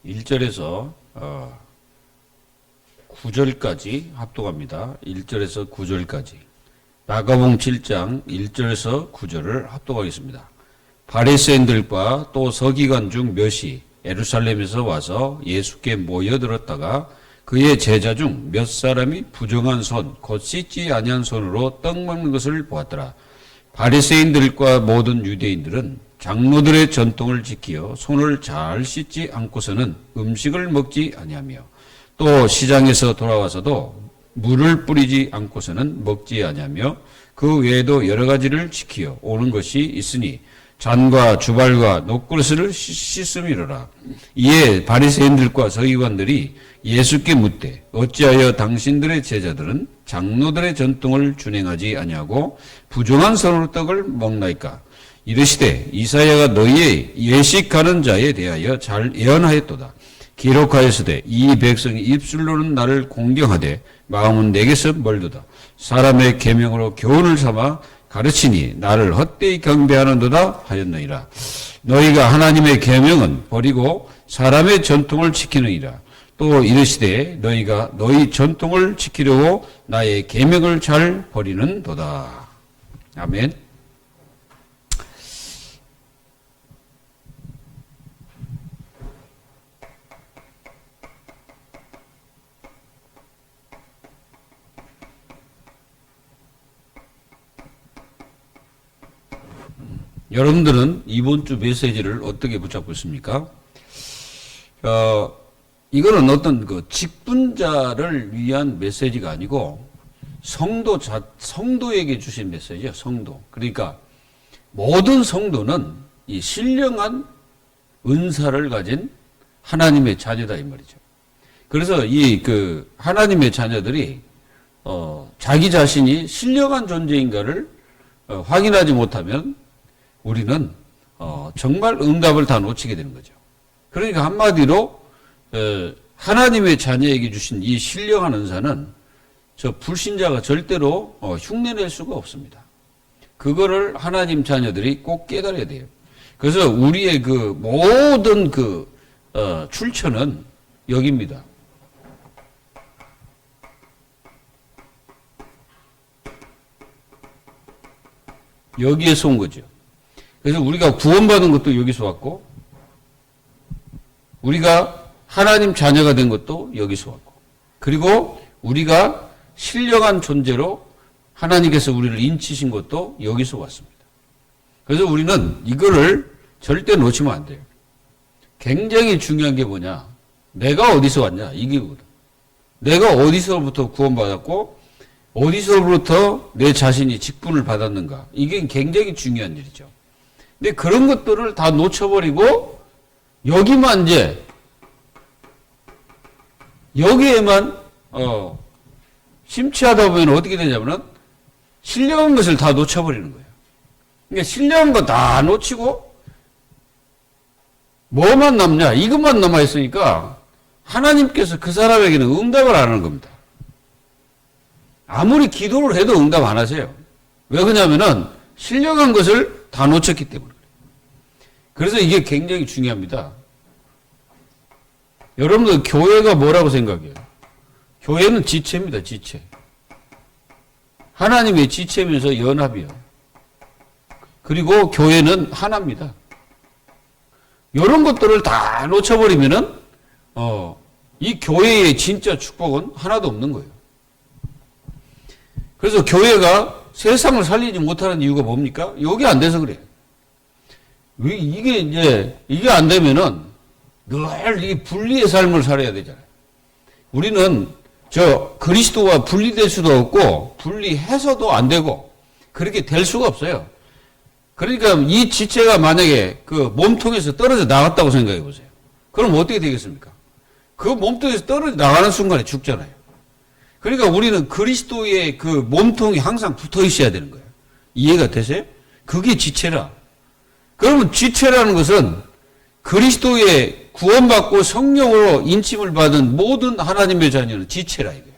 1절에서 9절까지 합독합니다. 1절에서 9절까지. 마가복음 7장 1절에서 9절을 합독하겠습니다. 바리새인들과 또 서기관 중 몇이 예루살렘에서 와서 예수께 모여들었다가 그의 제자 중 몇 사람이 부정한 손, 곧 씻지 아니한 손으로 떡 먹는 것을 보았더라. 바리새인들과 모든 유대인들은 장로들의 전통을 지키어 손을 잘 씻지 않고서는 음식을 먹지 아니하며 또 시장에서 돌아와서도 물을 뿌리지 않고서는 먹지 아니하며 그 외에도 여러 가지를 지키어 오는 것이 있으니 잔과 주발과 녹그릇을 씻음이로라. 이에 바리새인들과 서기관들이 예수께 묻되 어찌하여 당신들의 제자들은 장로들의 전통을 준행하지 아니하고 부정한 손으로 떡을 먹나이까? 이르시되 이사야가 너희의 예식하는 자에 대하여 잘 예언하였도다. 기록하였으되 이 백성이 입술로는 나를 공경하되 마음은 내게서 멀도다. 사람의 계명으로 교훈을 삼아 가르치니 나를 헛되이 경배하는도다 하였느니라. 너희가 하나님의 계명은 버리고 사람의 전통을 지키느니라. 또 이르시되 너희가 너희 전통을 지키려고 나의 계명을 잘 버리는도다. 아멘. 여러분들은 이번 주 메시지를 어떻게 붙잡고 있습니까? 이거는 어떤 그 직분자를 위한 메시지가 아니고 성도에게 주신 메시지예요. 성도. 그러니까 모든 성도는 이 신령한 은사를 가진 하나님의 자녀다 이 말이죠. 그래서 이 그 하나님의 자녀들이 자기 자신이 신령한 존재인가를 확인하지 못하면 우리는 정말 응답을 다 놓치게 되는 거죠. 그러니까 한마디로 하나님의 자녀에게 주신 이 신령한 은사는 저 불신자가 절대로 흉내낼 수가 없습니다. 그거를 하나님 자녀들이 꼭 깨달아야 돼요. 그래서 우리의 그 모든 그 출처는 여기입니다. 여기에서 온 거죠. 그래서 우리가 구원받은 것도 여기서 왔고, 우리가 하나님 자녀가 된 것도 여기서 왔고, 그리고 우리가 신령한 존재로 하나님께서 우리를 인치신 것도 여기서 왔습니다. 그래서 우리는 이거를 절대 놓치면 안 돼요. 굉장히 중요한 게 뭐냐? 내가 어디서 왔냐? 이게 거거든. 내가 어디서부터 구원받았고, 어디서부터 내 자신이 직분을 받았는가? 이게 굉장히 중요한 일이죠. 근데 그런 것들을 다 놓쳐버리고 여기만 이제 여기에만 심취하다 보면 어떻게 되냐면은 신령한 것을 다 놓쳐버리는 거예요. 그러니까 신령한 거 다 놓치고 뭐만 남냐? 이것만 남아 있으니까 하나님께서 그 사람에게는 응답을 안 하는 겁니다. 아무리 기도를 해도 응답 안 하세요. 왜 그러냐면은 신령한 것을 다 놓쳤기 때문에. 그래서 이게 굉장히 중요합니다. 여러분들 교회가 뭐라고 생각해요? 교회는 지체입니다. 지체. 하나님의 지체면서 연합이요. 그리고 교회는 하나입니다. 이런 것들을 다 놓쳐버리면은 이 교회의 진짜 축복은 하나도 없는 거예요. 그래서 교회가 세상을 살리지 못하는 이유가 뭡니까? 여기 안 돼서 그래요. 이게 안 되면은 늘 이 분리의 삶을 살아야 되잖아요. 우리는 그리스도와 분리될 수도 없고, 분리해서도 안 되고, 그렇게 될 수가 없어요. 그러니까 이 지체가 만약에 그 몸통에서 떨어져 나갔다고 생각해 보세요. 그럼 어떻게 되겠습니까? 그 몸통에서 떨어져 나가는 순간에 죽잖아요. 그러니까 우리는 그리스도의 그 몸통이 항상 붙어 있어야 되는 거예요. 이해가 되세요? 그게 지체라. 그러면 지체라는 것은 그리스도의 구원받고 성령으로 인침을 받은 모든 하나님의 자녀는 지체라 이거예요.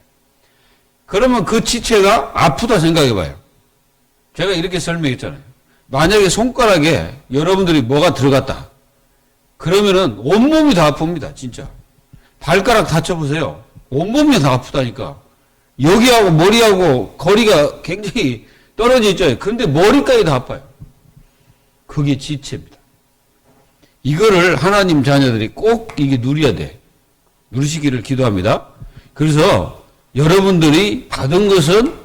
그러면 그 지체가 아프다 생각해 봐요. 제가 이렇게 설명했잖아요. 만약에 손가락에 여러분들이 뭐가 들어갔다. 그러면은 온몸이 다 아픕니다. 진짜. 발가락 다쳐보세요. 온몸이 다 아프다니까. 여기하고 머리하고 거리가 굉장히 떨어져 있죠. 그런데 머리까지 다 아파요. 그게 지체입니다. 이거를 하나님 자녀들이 꼭 이게 누려야 돼. 누리시기를 기도합니다. 그래서 여러분들이 받은 것은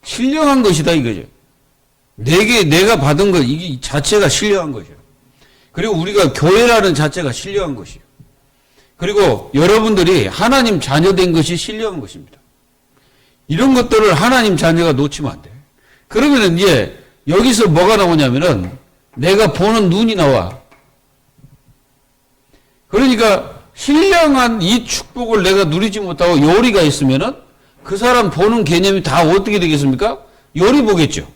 신령한 것이다 이거죠. 내가 받은 것 이게 자체가 신령한 것이에요. 그리고 우리가 교회라는 자체가 신령한 것이에요. 그리고 여러분들이 하나님 자녀된 것이 신령한 것입니다. 이런 것들을 하나님 자녀가 놓치면 안 돼. 그러면은 이제 여기서 뭐가 나오냐면은 내가 보는 눈이 나와. 그러니까 신령한 이 축복을 내가 누리지 못하고 요리가 있으면은 그 사람 보는 개념이 다 어떻게 되겠습니까? 요리 보겠죠.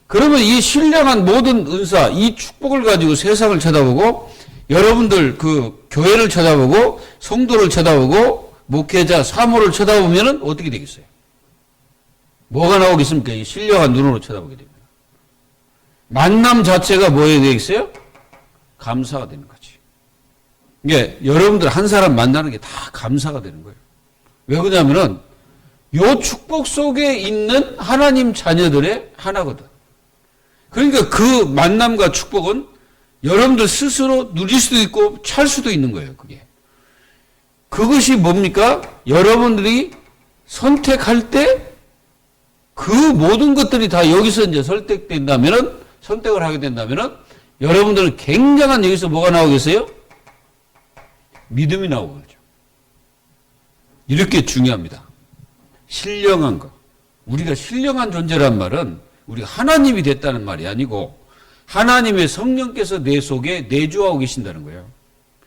그러면 이 신령한 모든 은사, 이 축복을 가지고 세상을 쳐다보고 여러분들 그 교회를 쳐다보고 성도를 쳐다보고 목회자, 사모를 쳐다보면은 어떻게 되겠어요? 뭐가 나오겠습니까? 이 신령한 눈으로 쳐다보게 됩니다. 만남 자체가 뭐에 되겠어요? 감사가 되는 거지. 이게 여러분들 한 사람 만나는 게 다 감사가 되는 거예요. 왜 그러냐면은 요 축복 속에 있는 하나님 자녀들의 하나거든. 그러니까 그 만남과 축복은 여러분들 스스로 누릴 수도 있고 찰 수도 있는 거예요, 그게. 그것이 뭡니까? 여러분들이 선택할 때 그 모든 것들이 다 여기서 이제 선택을 하게 된다면은 여러분들은 굉장한 여기서 뭐가 나오겠어요? 믿음이 나오고 그러죠. 이렇게 중요합니다. 신령한 거. 우리가 신령한 존재란 말은 우리가 하나님이 됐다는 말이 아니고 하나님의 성령께서 내 속에 내주하고 계신다는 거예요.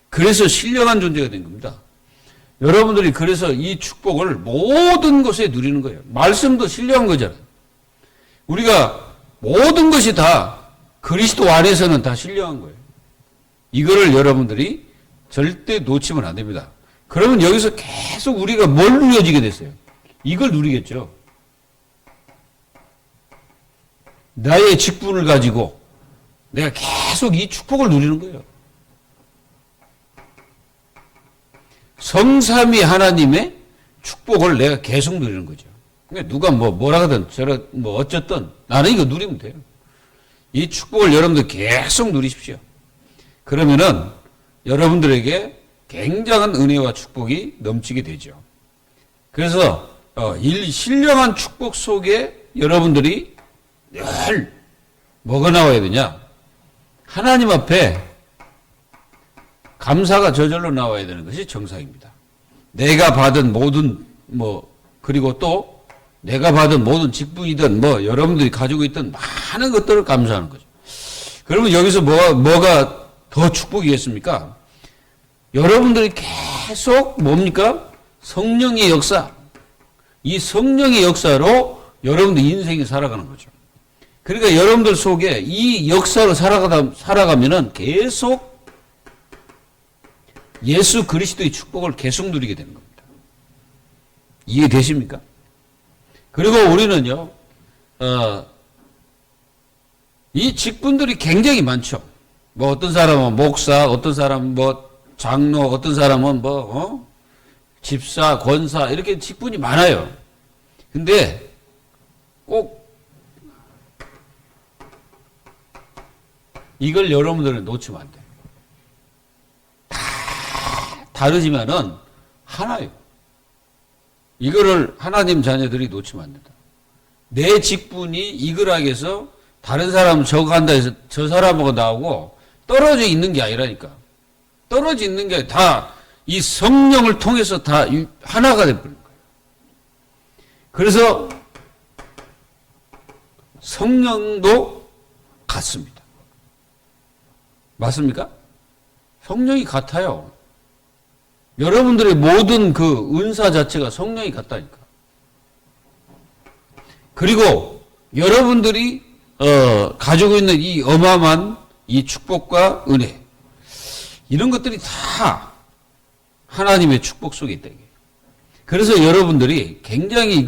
그래서 신령한 존재가 된 겁니다. 여러분들이 그래서 이 축복을 모든 것에 누리는 거예요. 말씀도 신령한 거잖아요. 우리가 모든 것이 다 그리스도 안에서는 다 신령한 거예요. 이거를 여러분들이 절대 놓치면 안 됩니다. 그러면 여기서 계속 우리가 뭘 누려지게 됐어요? 이걸 누리겠죠. 나의 직분을 가지고 내가 계속 이 축복을 누리는 거예요. 성삼위 하나님의 축복을 내가 계속 누리는 거죠. 그러니까 누가 뭐라 하든 어쨌든 나는 이거 누리면 돼요. 이 축복을 여러분들 계속 누리십시오. 그러면은 여러분들에게 굉장한 은혜와 축복이 넘치게 되죠. 그래서 이 신령한 축복 속에 여러분들이 늘 뭐가 나와야 되냐? 하나님 앞에 감사가 저절로 나와야 되는 것이 정상입니다. 내가 받은 모든 그리고 또 내가 받은 모든 직분이든 여러분들이 가지고 있던 많은 것들을 감사하는 거죠. 그러면 여기서 뭐가 더 축복이겠습니까? 여러분들이 계속 뭡니까? 성령의 역사. 이 성령의 역사로 여러분들 인생이 살아가는 거죠. 그러니까 여러분들 속에 이 역사로 살아가면은 계속 예수 그리스도의 축복을 계속 누리게 되는 겁니다. 이해되십니까? 그리고 우리는요, 이 직분들이 굉장히 많죠. 어떤 사람은 목사, 어떤 사람은 장로, 어떤 사람은 집사, 권사, 이렇게 직분이 많아요. 근데 꼭 이걸 여러분들은 놓치면 안 돼요. 다 다르지만은 하나예요. 이거를 하나님 자녀들이 놓치면 안 된다. 내 직분이 이글하게서 다른 사람 저거 한다 해서 저 사람하고 나오고 떨어져 있는 게 아니라니까. 떨어져 있는 게 다 이 성령을 통해서 다 하나가 되버린 거예요. 그래서 성령도 같습니다. 맞습니까? 성령이 같아요. 여러분들의 모든 그 은사 자체가 성령이 같다니까. 그리고 여러분들이 가지고 있는 이 어마어마한 이 축복과 은혜, 이런 것들이 다 하나님의 축복 속에 있다. 그래서 여러분들이 굉장히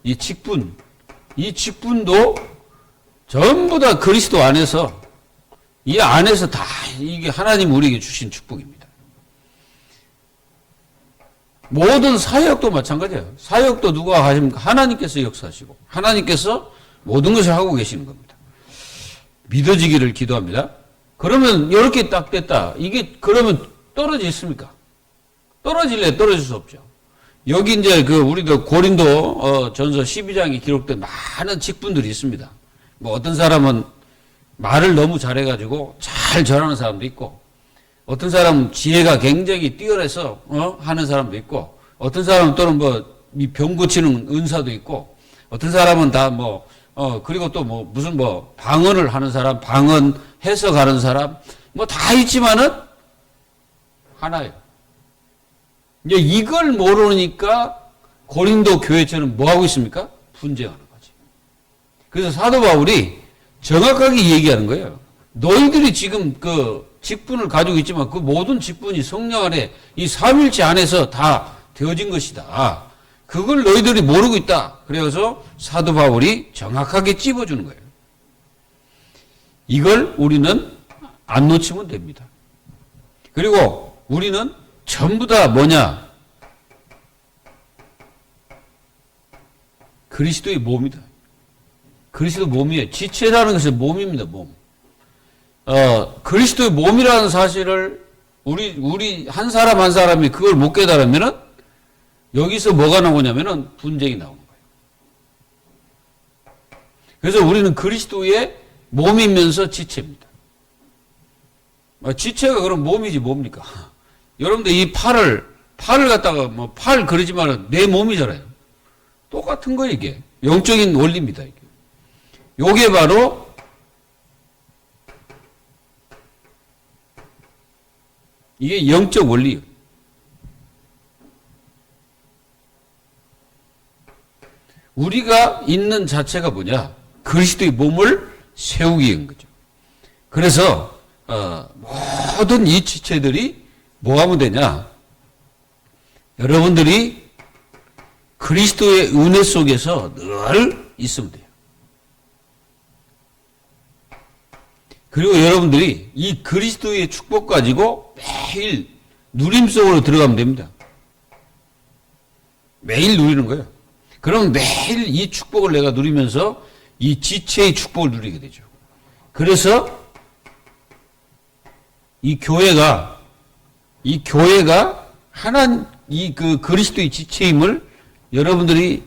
이 직분도 전부 다 그리스도 안에서 이 안에서 다 이게 하나님 우리에게 주신 축복입니다. 모든 사역도 마찬가지예요. 사역도 누가 하십니까? 하나님께서 역사하시고 하나님께서 모든 것을 하고 계시는 겁니다. 믿어지기를 기도합니다. 그러면 이렇게 딱 됐다. 이게 그러면 떨어지겠습니까? 떨어질래? 떨어질 수 없죠. 여기 이제 우리도 고린도 전서 12장에 기록된 많은 직분들이 있습니다. 뭐 어떤 사람은 말을 너무 잘해가지고 잘 전하는 사람도 있고, 어떤 사람은 지혜가 굉장히 뛰어나서 하는 사람도 있고, 어떤 사람은 또는 병 고치는 은사도 있고, 어떤 사람은 다 그리고 또 무슨 방언을 하는 사람, 방언 해석하는 사람, 다 있지만은 하나예요. 이제 이걸 모르니까 고린도 교회처럼 뭐 하고 있습니까? 분쟁하는 거지. 그래서 사도 바울이 정확하게 얘기하는 거예요. 너희들이 지금 직분을 가지고 있지만 그 모든 직분이 성령 안에 이 삼일체 안에서 다 되어진 것이다. 그걸 너희들이 모르고 있다. 그래서 사도 바울이 정확하게 찝어주는 거예요. 이걸 우리는 안 놓치면 됩니다. 그리고 우리는 전부 다 뭐냐? 그리스도의 몸이다. 그리스도 몸이에요. 지체라는 것은 몸입니다, 몸. 그리스도의 몸이라는 사실을 우리 한 사람 한 사람이 그걸 못 깨달으면은 여기서 뭐가 나오냐면은 분쟁이 나오는 거예요. 그래서 우리는 그리스도의 몸이면서 지체입니다. 지체가 그럼 몸이지 뭡니까? 여러분들 이 팔을 갖다가 팔 그러지만 내 몸이잖아요. 똑같은 거예요, 이게. 영적인 원리입니다, 이게. 요게 바로 이게 영적 원리예요. 우리가 있는 자체가 뭐냐? 그리스도의 몸을 세우기 위한 거죠. 그래서 모든 이 지체들이 뭐 하면 되냐? 여러분들이 그리스도의 은혜 속에서 늘 있으면 돼요. 그리고 여러분들이 이 그리스도의 축복 가지고 매일 누림 속으로 들어가면 됩니다. 매일 누리는 거예요. 그럼 매일 이 축복을 내가 누리면서 이 지체의 축복을 누리게 되죠. 그래서 이 교회가 그리스도의 지체임을 여러분들이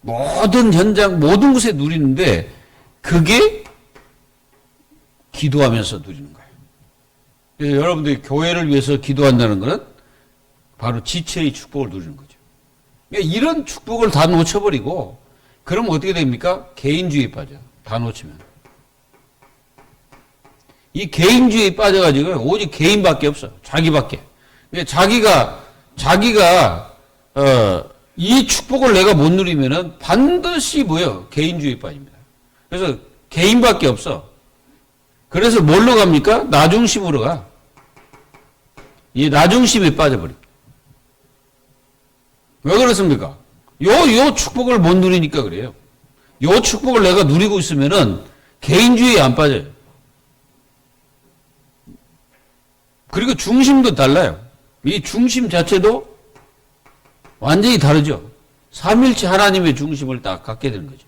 모든 현장, 모든 곳에 누리는데 그게 기도하면서 누리는 거예요. 그래서 여러분들이 교회를 위해서 기도한다는 것은 바로 지체의 축복을 누리는 거죠. 그러니까 이런 축복을 다 놓쳐버리고 그러면 어떻게 됩니까? 개인주의에 빠져. 다 놓치면. 이 개인주의에 빠져가지고 오직 개인밖에 없어. 자기밖에. 그러니까 자기가 이 축복을 내가 못 누리면은 반드시 뭐예요? 개인주의에 빠집니다. 그래서 개인밖에 없어. 그래서 뭘로 갑니까? 나중심으로 가. 이 나중심에 빠져버립니다. 왜 그렇습니까? 요 축복을 못 누리니까 그래요. 요 축복을 내가 누리고 있으면은 개인주의에 안 빠져요. 그리고 중심도 달라요. 이 중심 자체도 완전히 다르죠. 삼일체 하나님의 중심을 딱 갖게 되는 거죠.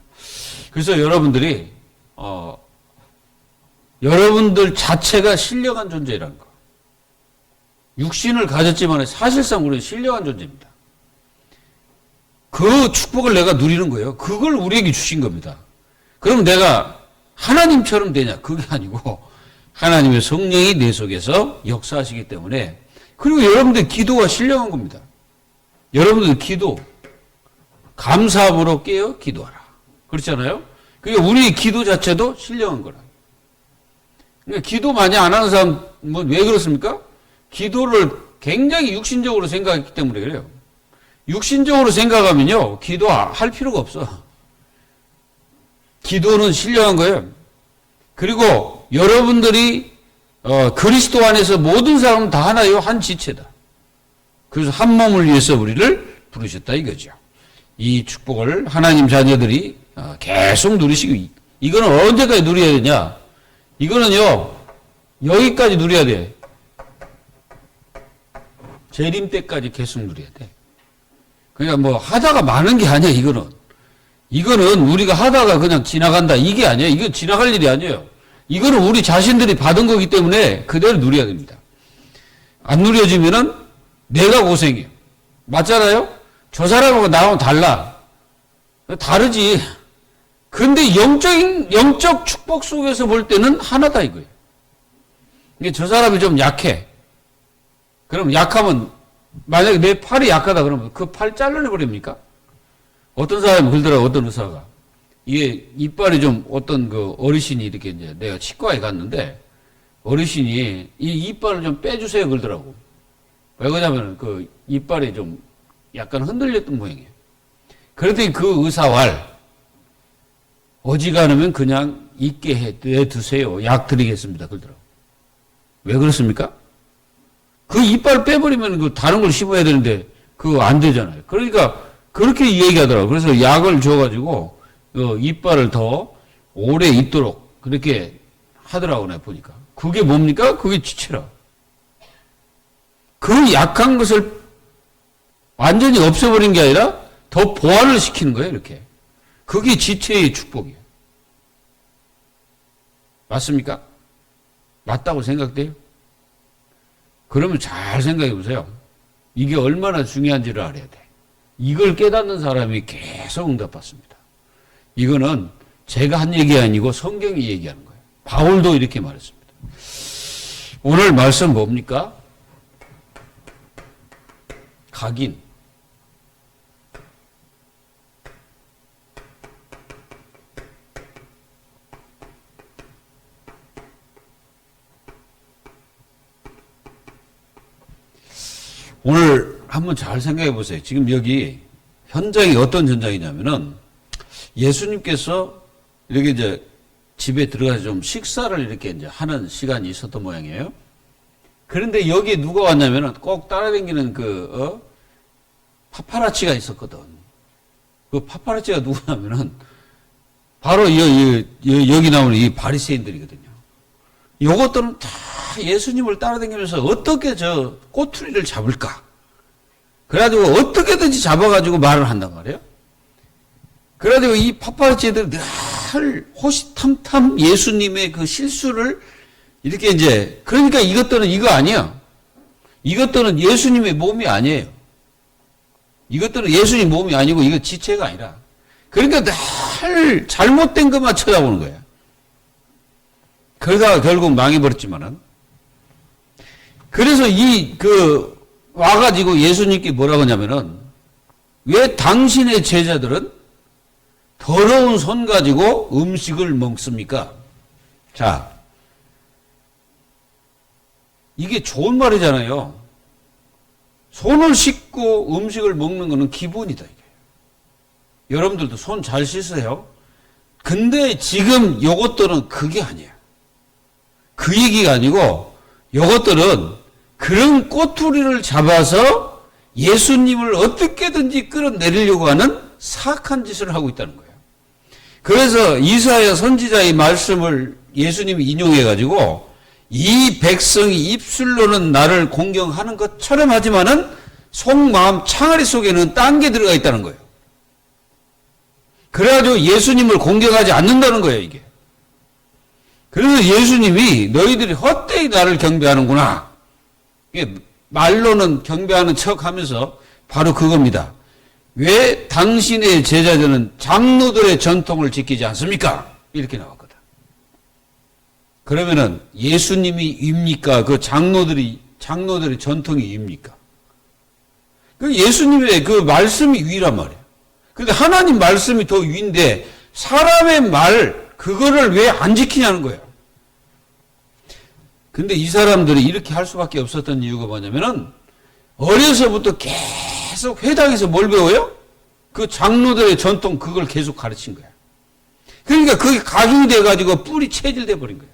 그래서 여러분들이 여러분들 자체가 신령한 존재라는 거. 육신을 가졌지만 사실상 우리는 신령한 존재입니다. 그 축복을 내가 누리는 거예요. 그걸 우리에게 주신 겁니다. 그럼 내가 하나님처럼 되냐? 그게 아니고 하나님의 성령이 내 속에서 역사하시기 때문에, 그리고 여러분들 기도가 신령한 겁니다. 여러분들 기도 감사함으로 깨어 기도하라. 그렇잖아요? 그러니까 우리의 기도 자체도 신령한 거라. 그러니까 기도 많이 안 하는 사람 왜 그렇습니까? 기도를 굉장히 육신적으로 생각했기 때문에 그래요. 육신적으로 생각하면요, 기도할 필요가 없어. 기도는 신령한 거예요. 그리고 여러분들이 그리스도 안에서 모든 사람은 다 하나요, 한 지체다. 그래서 한 몸을 위해서 우리를 부르셨다 이거죠. 이 축복을 하나님 자녀들이 계속 누리시고, 이거는 언제까지 누려야 되냐? 이거는요, 여기까지 누려야 돼. 재림 때까지 계속 누려야 돼. 그러니까 뭐 하다가 많은 게 아니야, 이거는. 이거는 우리가 하다가 그냥 지나간다. 이게 아니에요. 이건 지나갈 일이 아니에요. 이거는 우리 자신들이 받은 거기 때문에 그대로 누려야 됩니다. 안 누려지면은 내가 고생해요. 맞잖아요? 저 사람하고 나하고 달라. 다르지. 근데 영적 축복 속에서 볼 때는 하나다 이거예요. 이게 저 사람이 좀 약해. 그럼 약하면, 만약에 내 팔이 약하다 그러면 그 팔 잘라내버립니까? 어떤 사람이 그러더라고, 어떤 의사가. 이게 이빨이 좀 어떤 그 어르신이 이렇게 이제 내가 치과에 갔는데 어르신이 이 이빨을 좀 빼주세요 그러더라고. 왜 그러냐면 그 이빨이 좀 약간 흔들렸던 모양이에요. 그랬더니 그 의사왈 어지간하면 그냥 있게 해두세요. 약 드리겠습니다. 그러더라고. 왜 그렇습니까? 그 이빨 빼버리면 그 다른 걸 심어야 되는데 그거 안 되잖아요. 그러니까 그렇게 얘기하더라고. 그래서 약을 줘가지고 이빨을 더 오래 있도록 그렇게 하더라고 내가 보니까. 그게 뭡니까? 그게 지체라. 그 약한 것을 완전히 없애버린 게 아니라 더 보완을 시키는 거예요. 이렇게. 그게 지체의 축복이에요. 맞습니까? 맞다고 생각돼요? 그러면 잘 생각해 보세요. 이게 얼마나 중요한지를 알아야 돼. 이걸 깨닫는 사람이 계속 응답받습니다. 이거는 제가 한 얘기 아니고 성경이 얘기하는 거예요. 바울도 이렇게 말했습니다. 오늘 말씀 뭡니까? 각인. 오늘 한번 잘 생각해 보세요. 지금 여기 현장이 어떤 현장이냐면은 예수님께서 이렇게 이제 집에 들어가서 좀 식사를 이렇게 이제 하는 시간이 있었던 모양이에요. 그런데 여기에 누가 왔냐면은 꼭 따라다니는 파파라치가 있었거든. 그 파파라치가 누구냐면은 바로 여기 나오는 이 바리새인들이거든요. 요것들은 다 예수님을 따라다니면서 어떻게 저 꼬투리를 잡을까? 그래가지고 어떻게든지 잡아가지고 말을 한단 말이에요. 그래가지고 이 파파라치들은 늘 호시탐탐 예수님의 그 실수를 이렇게 이제, 그러니까 이것들은 이거 아니야. 이것들은 예수님의 몸이 아니에요. 이것들은 예수님 몸이 아니고 이거 지체가 아니라. 그러니까 늘 잘못된 것만 쳐다보는 거예요. 그러다가 결국 망해버렸지만은. 그래서 와가지고 예수님께 뭐라고 하냐면은, 왜 당신의 제자들은 더러운 손 가지고 음식을 먹습니까? 자, 이게 좋은 말이잖아요. 손을 씻고 음식을 먹는 거는 기본이다, 이게. 여러분들도 손 잘 씻으세요? 근데 지금 요것들은 그게 아니야. 그 얘기가 아니고, 요것들은 그런 꼬투리를 잡아서 예수님을 어떻게든지 끌어내리려고 하는 사악한 짓을 하고 있다는 거예요. 그래서 이사야 선지자의 말씀을 예수님이 인용해가지고 이 백성이 입술로는 나를 공경하는 것처럼 하지만은 속마음 창아리 속에는 딴 게 들어가 있다는 거예요. 그래가지고 예수님을 공경하지 않는다는 거예요, 이게. 그래서 예수님이 너희들이 헛되이 나를 경배하는구나. 이게 말로는 경배하는 척 하면서 바로 그겁니다. 왜 당신의 제자들은 장로들의 전통을 지키지 않습니까? 이렇게 나왔거든. 그러면은 예수님이 입니까? 그 장로들의 전통이 입니까? 그 예수님의 그 말씀이 위란 말이에요. 근데 하나님 말씀이 더 위인데 사람의 말 그거를 왜 안 지키냐는 거예요. 근데 이 사람들이 이렇게 할 수밖에 없었던 이유가 뭐냐면은 어려서부터 계속 회당에서 뭘 배워요? 그 장로들의 전통 그걸 계속 가르친 거야. 그러니까 그게 각인이 돼가지고 뿔이 체질돼 버린 거야.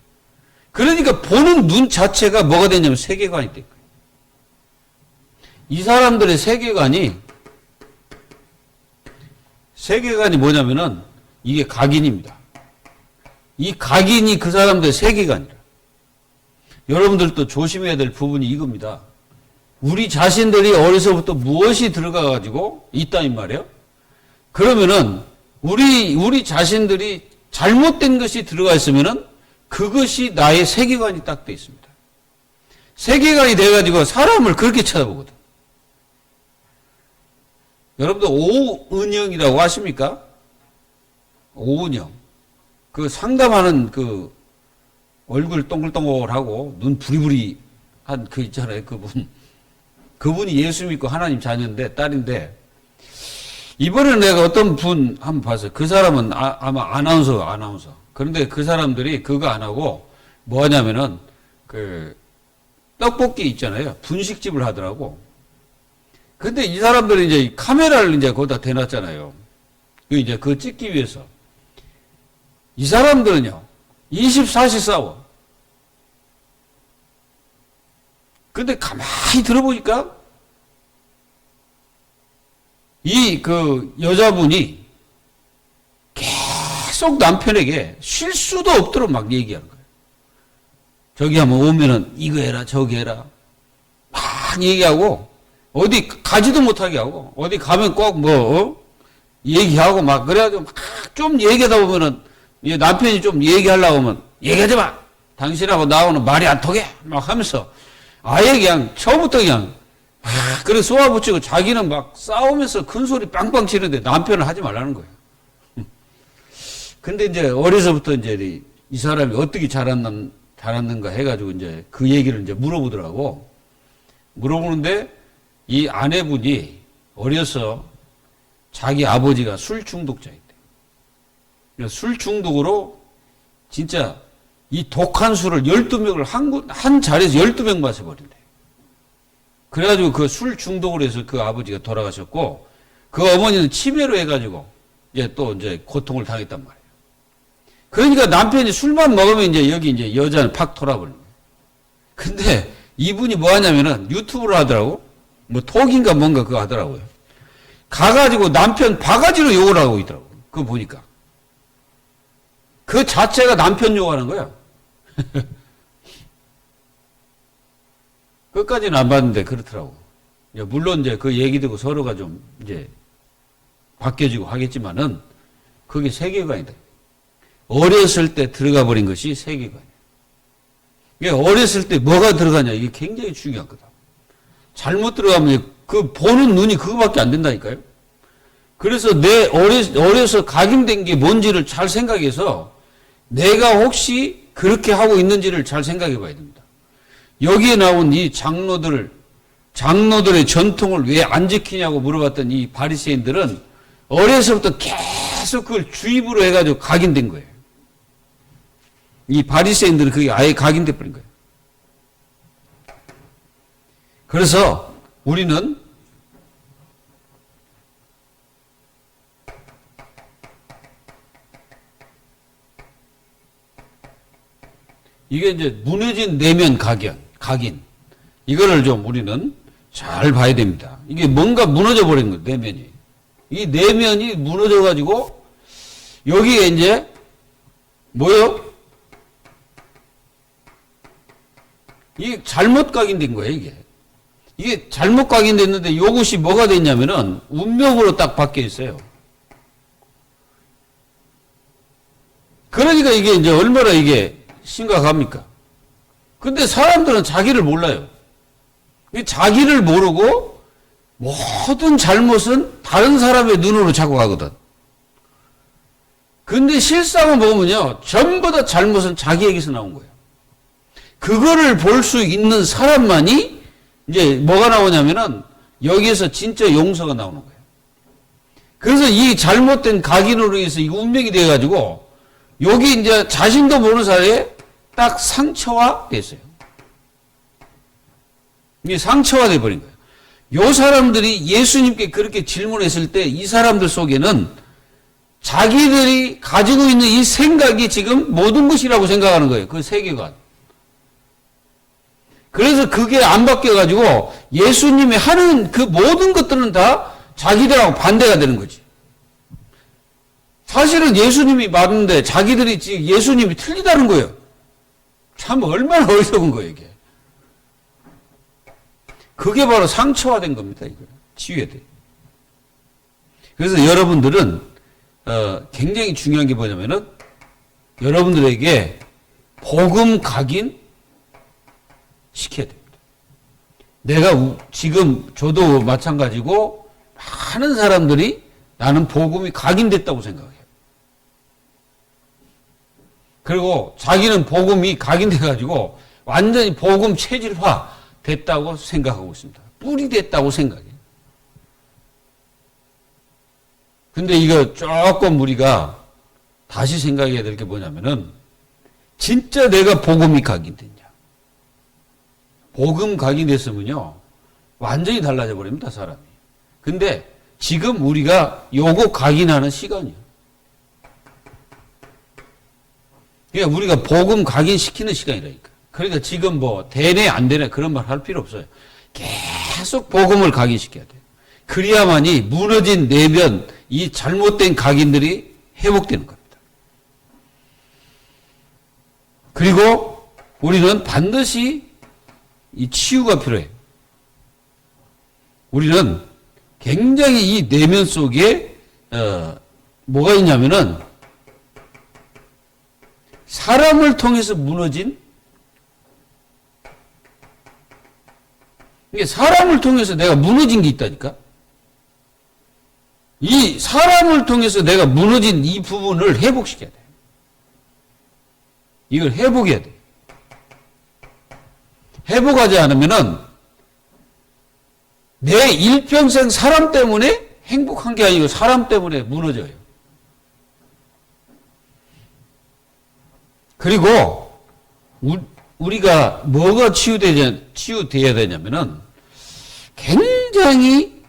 그러니까 보는 눈 자체가 뭐가 됐냐면 세계관이 된 거야. 이 사람들의 세계관이 뭐냐면은 이게 각인입니다. 이 각인이 그 사람들의 세계관이라. 여러분들도 조심해야 될 부분이 이겁니다. 우리 자신들이 어려서부터 무엇이 들어가가지고 있다는 말이에요. 그러면은 우리 자신들이 잘못된 것이 들어가 있으면은 그것이 나의 세계관이 딱 돼 있습니다. 세계관이 돼가지고 사람을 그렇게 쳐다보거든. 여러분들 오은영이라고 아십니까? 오은영. 그 상담하는 그 얼굴 동글동글하고 눈 부리부리 한 그 있잖아요. 그분이 예수 믿고 하나님 자녀인데, 딸인데, 이번에 내가 어떤 분 한번 봤어요. 그 사람은 아마 아나운서. 그런데 그 사람들이 그거 안 하고 뭐 하냐면은 그 떡볶이 있잖아요. 분식집을 하더라고. 근데 이 사람들이 이제 카메라를 이제 거기다 대놨잖아요. 이제 그거 찍기 위해서. 이 사람들은요, 24시 싸워. 근데 가만히 들어보니까 이 그 여자분이 계속 남편에게 쉴 수도 없도록 막 얘기하는 거예요. 저기 한번 오면은 이거 해라 저기 해라 막 얘기하고 어디 가지도 못하게 하고 어디 가면 꼭 얘기하고 막 그래가지고 막 좀 얘기하다 보면은 남편이 좀 얘기하려고 하면 얘기하지 마. 당신하고 나오는 말이 안 통해 막 하면서 아예 그냥 처음부터 그냥 그래 쏘아붙이고 자기는 막 싸우면서 큰 소리 빵빵 치는데 남편은 하지 말라는 거예요. 근데 이제 어려서부터 이제 이 사람이 어떻게 자랐는가 해가지고 이제 그 얘기를 이제 물어보더라고. 물어보는데 이 아내분이 어려서 자기 아버지가 술 중독자였대. 술 중독으로 진짜 이 독한 술을 12명을 한 자리에서 12명 마셔버린대. 그래가지고 그 술 중독으로 해서 그 아버지가 돌아가셨고, 그 어머니는 치매로 해가지고, 이제 고통을 당했단 말이에요. 그러니까 남편이 술만 먹으면 이제 여기 이제 여자는 팍 돌아버리는 거예요. 근데 이분이 뭐 하냐면은 유튜브를 하더라고. 뭐 톡인가 뭔가 그거 하더라고요. 가가지고 남편 바가지로 욕을 하고 있더라고. 그거 보니까. 그 자체가 남편 욕하는 거야. 끝까지는 안 봤는데 그렇더라고. 물론 이제 그 얘기 듣고 서로가 좀 이제 바뀌어지고 하겠지만은 그게 세계관이다. 어렸을 때 들어가 버린 것이 세계관이야. 이게 어렸을 때 뭐가 들어가냐 이게 굉장히 중요한 거다. 잘못 들어가면 그 보는 눈이 그거밖에 안 된다니까요. 그래서 내 어려서 각인된 게 뭔지를 잘 생각해서 내가 혹시 그렇게 하고 있는지를 잘 생각해 봐야 됩니다. 여기에 나온 이 장로들의 전통을 왜 안 지키냐고 물어봤던 이 바리새인들은 어려서부터 계속 그걸 주입으로 해가지고 각인된 거예요. 이 바리새인들은 그게 아예 각인돼 버린 거예요. 그래서 우리는 이게 이제 무너진 내면 각인. 이거를 좀 우리는 잘 봐야 됩니다. 이게 뭔가 무너져 버린 거예요, 내면이. 이 내면이 무너져 가지고 여기에 이제 뭐요? 이게 잘못 각인된 거예요, 이게. 이게 잘못 각인됐는데 이것이 뭐가 됐냐면은 운명으로 딱 바뀌어 있어요. 그러니까 이게 이제 얼마나 이게 심각합니까? 근데 사람들은 자기를 몰라요. 자기를 모르고 모든 잘못은 다른 사람의 눈으로 자꾸 가거든. 근데 실상을 보면요, 전부 다 잘못은 자기에게서 나온 거예요. 그거를 볼 수 있는 사람만이 이제 뭐가 나오냐면은 여기에서 진짜 용서가 나오는 거예요. 그래서 이 잘못된 각인으로 해서 이 운명이 돼가지고 여기 이제 자신도 모르는 사이에 딱 상처화 됐어요. 이게 상처화 돼버린 거예요. 요 사람들이 예수님께 그렇게 질문했을 때 이 사람들 속에는 자기들이 가지고 있는 이 생각이 지금 모든 것이라고 생각하는 거예요. 그 세계관. 그래서 그게 안 바뀌어가지고 예수님이 하는 그 모든 것들은 다 자기들하고 반대가 되는 거지. 사실은 예수님이 맞는데 자기들이 예수님이 틀리다는 거예요. 참 얼마나 어리석은 거예요, 이게. 그게 바로 상처화된 겁니다, 이거. 치유해야 돼. 그래서 여러분들은, 굉장히 중요한 게 뭐냐면은, 여러분들에게 복음 각인 시켜야 됩니다. 내가 지금 저도 마찬가지고 많은 사람들이 나는 복음이 각인됐다고 생각해요. 그리고 자기는 복음이 각인돼가지고 완전히 복음 체질화 됐다고 생각하고 있습니다. 뿔이 됐다고 생각해요. 근데 이거 조금 우리가 다시 생각해야 될 게 뭐냐면은 진짜 내가 복음이 각인됐냐. 복음 각인됐으면요 완전히 달라져 버립니다, 사람이. 근데 지금 우리가 요거 각인하는 시간이에요. 그러니까 우리가 복음 각인시키는 시간이라니까. 그러니까 지금 뭐 되네 안 되네 그런 말 할 필요 없어요. 계속 복음을 각인시켜야 돼요. 그래야만이 무너진 내면 이 잘못된 각인들이 회복되는 겁니다. 그리고 우리는 반드시 이 치유가 필요해요. 우리는 굉장히 이 내면 속에 뭐가 있냐면은 사람을 통해서 무너진 이게 사람을 통해서 내가 무너진 게 있다니까. 이 사람을 통해서 내가 무너진 이 부분을 회복시켜야 돼. 이걸 회복해야 돼. 회복하지 않으면은 내 일평생 사람 때문에 행복한 게 아니고 사람 때문에 무너져요. 그리고 우리가 뭐가 치유돼야 되냐면은 굉장히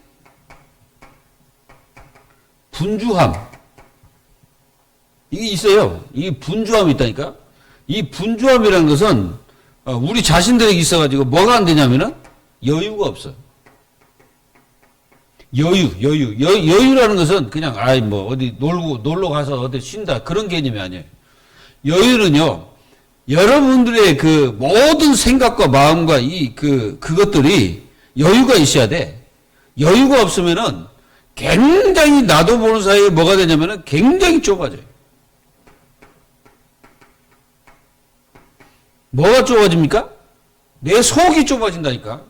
분주함. 이게 있어요. 이 분주함이 있다니까. 이 분주함이라는 것은 우리 자신들에게 있어가지고 뭐가 안 되냐면은 여유가 없어요. 여유라는 것은 그냥 뭐 어디 놀러 가서 어디 쉰다 그런 개념이 아니에요. 여유는요, 여러분들의 그 모든 생각과 마음과 그것들이 여유가 있어야 돼. 여유가 없으면은 굉장히 나도 모르는 사이에 뭐가 되냐면은 굉장히 좁아져요. 뭐가 좁아집니까? 내 속이 좁아진다니까.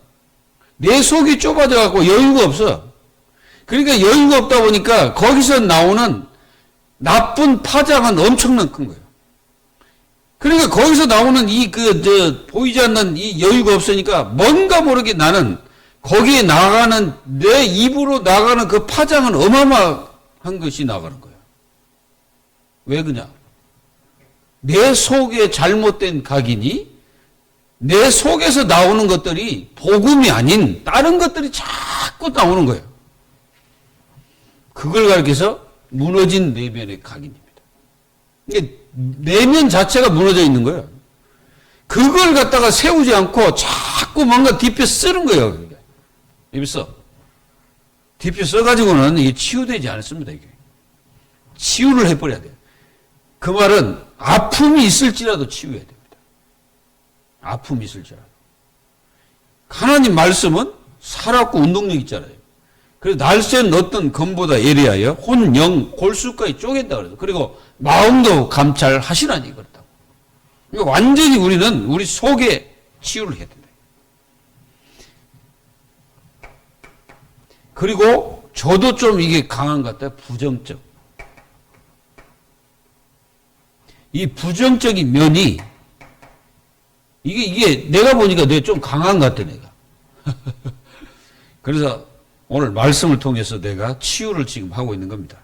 내 속이 좁아져갖고 여유가 없어. 그러니까 여유가 없다 보니까 거기서 나오는 나쁜 파장은 엄청난 큰 거예요. 그러니까 거기서 나오는 보이지 않는 이 여유가 없으니까 뭔가 모르게 나는 거기에 나가는, 내 입으로 나가는 그 파장은 어마어마한 것이 나가는 거예요. 왜 그냐? 내 속에 잘못된 각인이 내 속에서 나오는 것들이 복음이 아닌 다른 것들이 자꾸 나오는 거예요. 그걸 가리켜서 무너진 내면의 각인입니다. 이게 내면 자체가 무너져 있는 거예요. 그걸 갖다가 세우지 않고 자꾸 뭔가 뒤에 쓰는 거예요. 입서 뒤에 써가지고는 이게 치유되지 않습니다. 이게 치유를 해버려야 돼요. 그 말은 아픔이 있을지라도 치유해야 됩니다. 아픔이 있을지라도. 하나님 말씀은 살았고 운동력 있잖아요. 그래서 날쌘 어떤 검보다 예리하여 혼, 영, 골수까지 쪼갠다 그래서. 그리고 마음도 감찰하시라니 그렇다고. 그러니까 완전히 우리는 우리 속에 치유를 해야 된다. 그리고 저도 좀 이게 강한 것 같아요. 부정적. 이 부정적인 면이 이게 내가 보니까 내가 좀 강한 것 같아 내가. 그래서 오늘 말씀을 통해서 내가 치유를 지금 하고 있는 겁니다.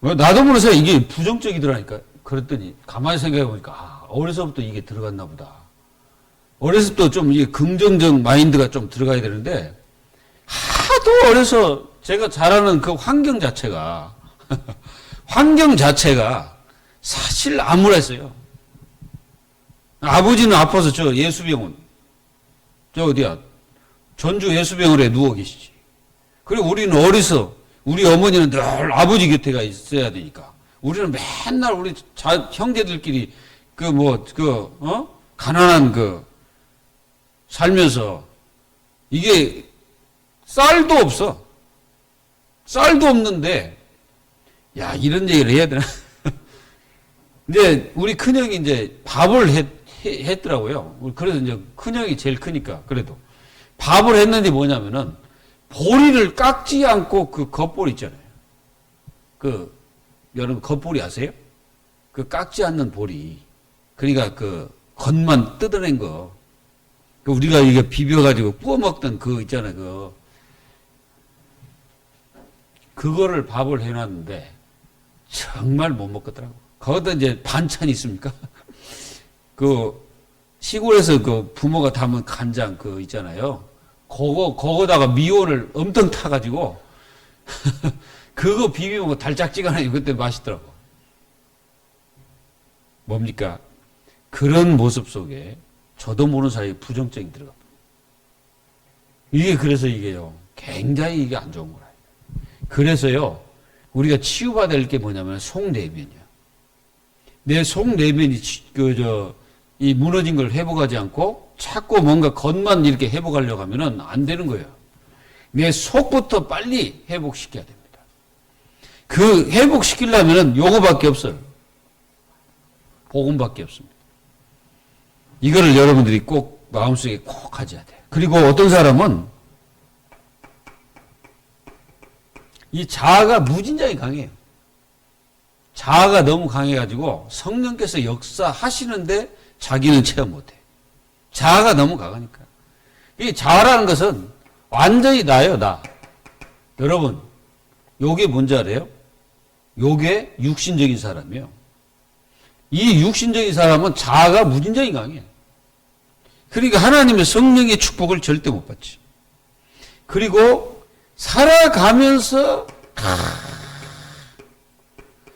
나도 모르게 이게 부정적이더라니까. 그랬더니 가만히 생각해 보니까 어려서부터 이게 들어갔나 보다. 어려서부터 좀 이게 긍정적 마인드가 좀 들어가야 되는데 하도 어려서 제가 자라는 그 환경 자체가 사실 암울했어요. 아버지는 아파서 저 예수병원, 저 어디야, 전주 예수병원에 누워 계시지. 그리고 우리는 어려서 우리 어머니는 늘 아버지 곁에가 있어야 되니까 우리는 맨날 우리 형제들끼리 가난한 살면서 이게 쌀도 없어. 쌀도 없는데, 야, 이런 얘기를 해야 되나? 이제 우리 큰형이 이제 밥을 했더라고요. 그래서 이제 큰형이 제일 크니까 그래도 밥을 했는데 뭐냐면은 보리를 깎지 않고 그 겉보리 있잖아요. 여러분 겉보리 아세요? 그 깎지 않는 보리. 그러니까 그 겉만 뜯어낸 거. 우리가 이게 비벼가지고 구워 먹던 있잖아요. 그거를 밥을 해놨는데 정말 못 먹겠더라고. 거기다 이제 반찬이 있습니까? 시골에서 부모가 담은 간장 있잖아요. 거기다가 미원을 엄청 타가지고 그거 비비면 달짝지근하니 그때 맛있더라고. 뭡니까? 그런 모습 속에 저도 모르는 사이에 부정적이 들어갑니다. 그래서 이게요, 굉장히 이게 안 좋은 거라. 그래서요, 우리가 치유받을 게 뭐냐면 속내면이요. 내 속내면이 이 무너진 걸 회복하지 않고 자꾸 뭔가 겉만 이렇게 회복하려고 하면은 안 되는 거예요. 내 속부터 빨리 회복시켜야 됩니다. 회복시키려면은 요거밖에 없어요. 복음밖에 없습니다. 이거를 여러분들이 꼭 마음속에 꼭 가져야 돼요. 그리고 어떤 사람은 이 자아가 무진장이 강해요. 자아가 너무 강해가지고 성령께서 역사하시는데 자기는 체험 못해. 자아가 너무 강하니까. 이 자아라는 것은 완전히 나예요, 나. 여러분, 요게 뭔지 알아요? 요게 육신적인 사람이에요. 이 육신적인 사람은 자아가 무진장이 강해. 그러니까 하나님의 성령의 축복을 절대 못 받지. 그리고 살아가면서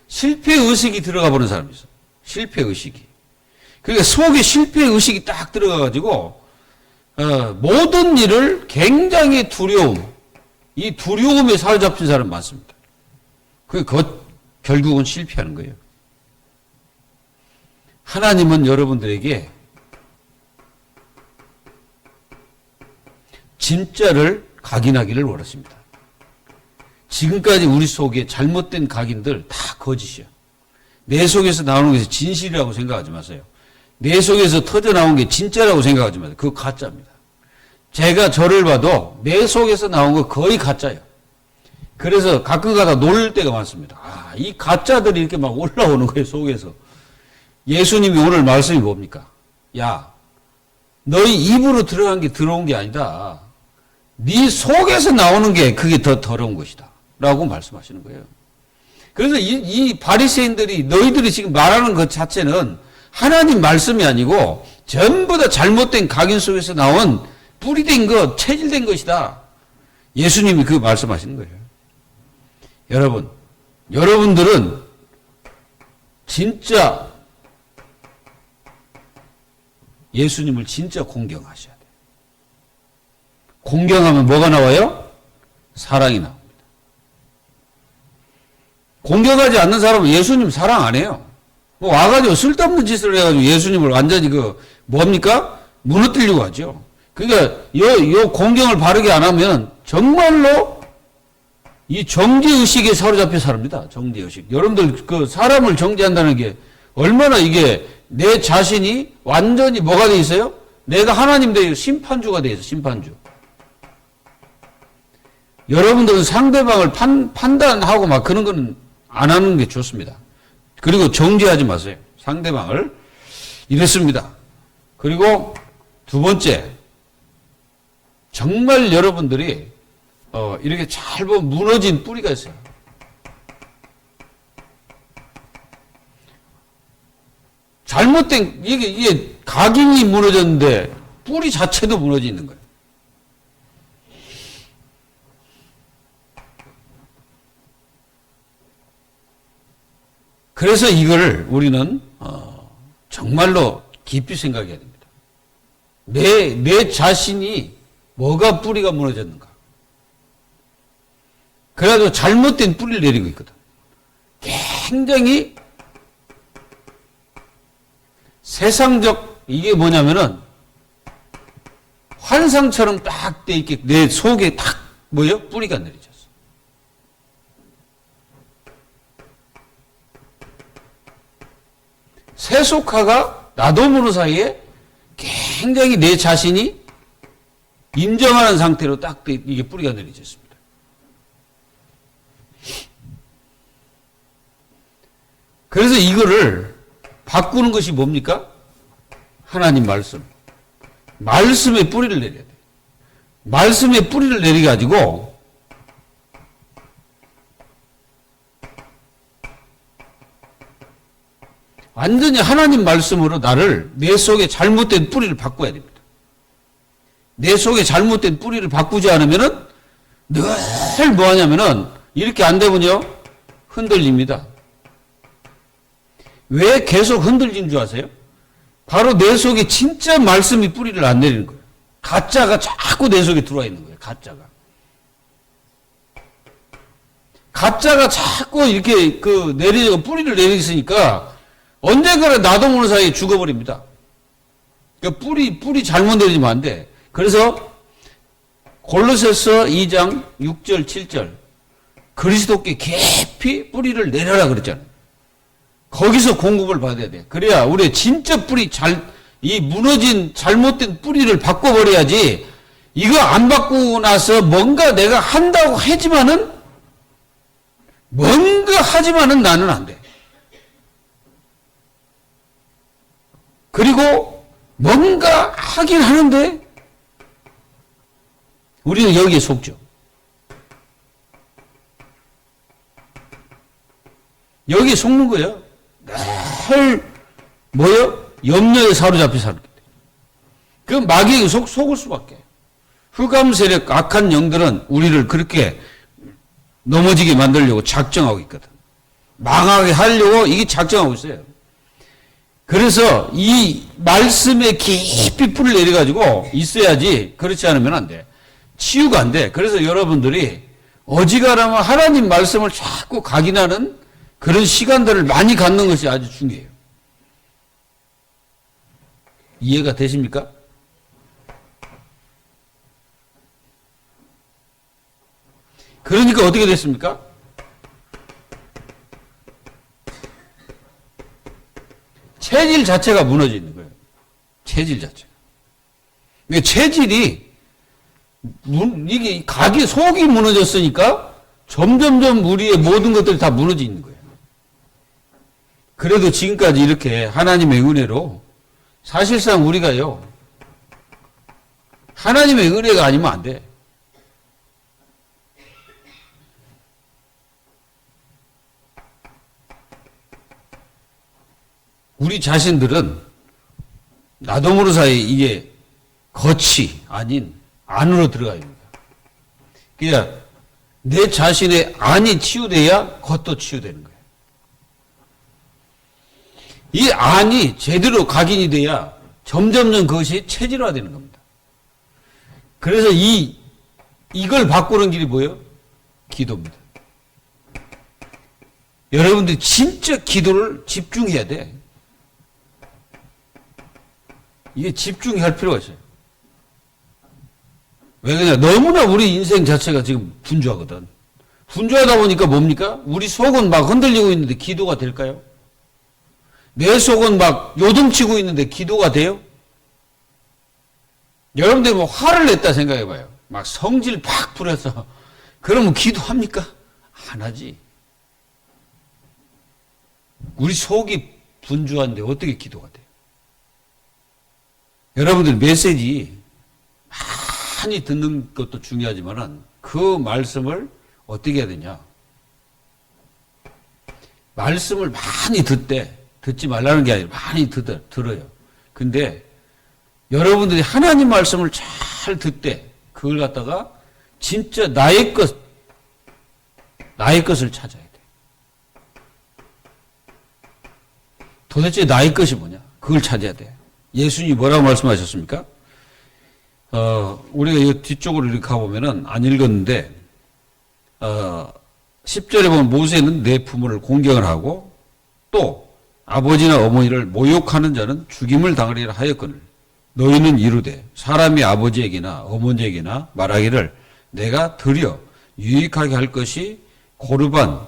실패의식이 들어가 버는 사람이 있어. 실패의식이. 그러니까 속에 실패의식이 딱 들어가가지고 모든 일을 굉장히 이 두려움에 사로잡힌 사람 많습니다. 결국은 실패하는 거예요. 하나님은 여러분들에게 진짜를 각인하기를 원하십니다. 지금까지 우리 속에 잘못된 각인들 다 거짓이야. 내 속에서 나오는 것이 진실이라고 생각하지 마세요. 내 속에서 터져나온 게 진짜라고 생각하지 마세요. 그거 가짜입니다. 제가 저를 봐도 내 속에서 나온 거 거의 가짜예요. 그래서 가끔 가다 놀랄 때가 많습니다. 이 가짜들이 이렇게 막 올라오는 거예요, 속에서. 예수님이 오늘 말씀이 뭡니까? 야, 너희 입으로 들어온 게 아니다. 네 속에서 나오는 게 그게 더 더러운 것이다. 라고 말씀하시는 거예요. 그래서 이 바리새인들이 너희들이 지금 말하는 것 자체는 하나님 말씀이 아니고 전부 다 잘못된 각인 속에서 나온 뿌리된 것, 체질된 것이다. 예수님이 그 말씀하시는 거예요. 여러분들은 진짜 예수님을 진짜 공경하셔야 돼요. 공경하면 뭐가 나와요? 사랑이 나옵니다. 공경하지 않는 사람은 예수님 사랑 안 해요. 와가지고 쓸데없는 짓을 해가지고 예수님을 완전히 뭡니까? 무너뜨리려고 하죠. 그러니까 요 공경을 바르게 안 하면 정말로 이 정죄의식에 사로잡혀 삽니다. 정죄의식. 여러분들 사람을 정죄한다는 게 얼마나 이게 내 자신이 완전히 뭐가 돼 있어요? 내가 하나님 돼 심판주가 돼 있어. 심판주. 여러분들은 상대방을 판단하고 막 그런 거는 안 하는 게 좋습니다. 그리고 정죄하지 마세요. 상대방을. 이랬습니다. 그리고 두 번째, 정말 여러분들이 이렇게 잘 보면 무너진 뿌리가 있어요. 잘못된 이게 각인이 무너졌는데 뿌리 자체도 무너져 있는 거예요. 그래서 이걸 우리는 정말로 깊이 생각해야 됩니다. 내 자신이 뭐가 뿌리가 무너졌는가. 그래도 잘못된 뿌리를 내리고 있거든. 굉장히 세상적, 이게 뭐냐면은 환상처럼 딱 돼 있게 내 속에 딱 뭐요? 뿌리가 내려졌어. 세속화가 나도 모르는 사이에 굉장히 내 자신이 인정하는 상태로 딱 이게 뿌리가 내려졌습니다. 그래서 이거를 바꾸는 것이 뭡니까? 하나님 말씀. 말씀에 뿌리를 내려야 돼. 말씀에 뿌리를 내려가지고 완전히 하나님 말씀으로 나를 내 속에 잘못된 뿌리를 바꿔야 됩니다. 내 속에 잘못된 뿌리를 바꾸지 않으면은 늘 뭐 하냐면은 이렇게 안 되면요 흔들립니다. 왜 계속 흔들리는 줄 아세요? 바로 내 속에 진짜 말씀이 뿌리를 안 내리는 거예요. 가짜가 자꾸 내 속에 들어와 있는 거예요. 가짜가 자꾸 이렇게 뿌리를 내리으니까 언젠가는 나도 모르는 사이에 죽어버립니다. 그러니까 뿌리 잘못 내리면 안 돼. 그래서 골로새서 2장 6절 7절 그리스도께 깊이 뿌리를 내려라 그랬잖아요. 거기서 공급을 받아야 돼. 그래야 우리의 진짜 이 무너진 잘못된 뿌리를 바꿔버려야지. 이거 안 바꾸고 나서 뭔가 내가 한다고 하지만은 나는 안 돼. 그리고 뭔가 하긴 하는데 우리는 여기에 속죠. 여기에 속는 거예요. 늘 염려에 사로잡혀 사는 거예요. 그 마귀에게 속을 수밖에. 흑암 세력, 악한 영들은 우리를 그렇게 넘어지게 만들려고 작정하고 있거든. 망하게 하려고 이게 작정하고 있어요. 그래서 이 말씀에 깊이 뿌리를 내려가지고 있어야지. 그렇지 않으면 안 돼. 치유가 안 돼. 그래서 여러분들이 어지간하면 하나님 말씀을 자꾸 각인하는 그런 시간들을 많이 갖는 것이 아주 중요해요. 이해가 되십니까? 그러니까 어떻게 됐습니까? 체질 자체가 무너져 있는 거예요. 체질 자체가. 그러니까 체질이 이게 속이 무너졌으니까 점점점 우리의 모든 것들이 다 무너져 있는 거예요. 그래도 지금까지 이렇게 하나님의 은혜로 사실상 우리가요 하나님의 은혜가 아니면 안 돼. 우리 자신들은 나도 모르는 사이에 이게 겉이 아닌 안으로 들어가 있습니다. 그러니까 내 자신의 안이 치유돼야 겉도 치유되는 거예요. 이 안이 제대로 각인이 돼야 점점점 그것이 체질화되는 겁니다. 그래서 이걸 바꾸는 길이 뭐예요? 기도입니다. 여러분들이 진짜 기도를 집중해야 돼. 이게 집중할 필요가 있어요. 왜 그러냐? 너무나 우리 인생 자체가 지금 분주하거든. 분주하다 보니까 뭡니까? 우리 속은 막 흔들리고 있는데 기도가 될까요? 내 속은 막 요동치고 있는데 기도가 돼요? 여러분들 뭐 화를 냈다 생각해봐요. 막 성질 팍 부려서 그러면 기도합니까? 안 하지. 우리 속이 분주한데 어떻게 기도가 돼요? 여러분들 메시지 많이 듣는 것도 중요하지만 그 말씀을 어떻게 해야 되냐? 말씀을 많이 듣지 말라는 게 아니라 많이 들어요. 근데 여러분들이 하나님 말씀을 잘 듣되 그걸 갖다가 진짜 나의 것을 찾아야 돼. 도대체 나의 것이 뭐냐? 그걸 찾아야 돼. 예수님이 뭐라고 말씀하셨습니까? 우리가 이 뒤쪽으로 이렇게 가보면은 안 읽었는데, 10절에 보면 모세는 내 부모를 공경을 하고 또 아버지나 어머니를 모욕하는 자는 죽임을 당하리라 하였거늘 너희는 이르되 사람이 아버지에게나 어머니에게나 말하기를 내가 드려 유익하게 할 것이 고르반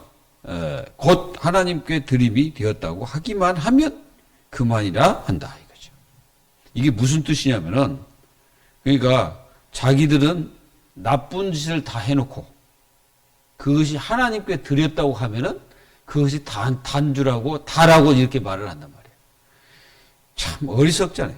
곧 하나님께 드림이 되었다고 하기만 하면 그만이라 한다 이거죠. 이게 무슨 뜻이냐면은 그러니까 자기들은 나쁜 짓을 다 해놓고 그것이 하나님께 드렸다고 하면은 그것이 단주라고 다라고 이렇게 말을 한단 말이에요. 참 어리석잖아요.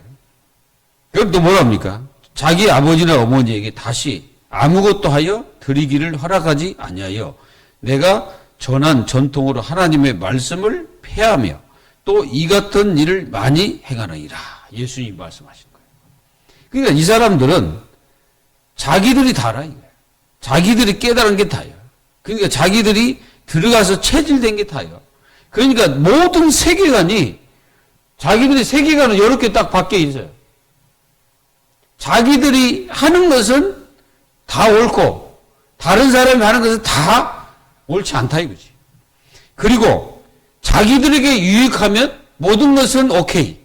그럼 또 뭐랍니까? 자기 아버지나 어머니에게 다시 아무것도 하여 드리기를 허락하지 아니하여 내가 전한 전통으로 하나님의 말씀을 폐하며 또 이 같은 일을 많이 행하느니라. 예수님이 말씀하신 거예요. 그러니까 이 사람들은 자기들이 다라 이거예요. 자기들이 깨달은 게 다예요. 그러니까 자기들이 들어가서 체질된 게 다예요. 그러니까 모든 세계관이 자기들의 세계관은 이렇게 딱 바뀌어 있어요. 자기들이 하는 것은 다 옳고 다른 사람이 하는 것은 다 옳지 않다 이거지. 그리고 자기들에게 유익하면 모든 것은 오케이.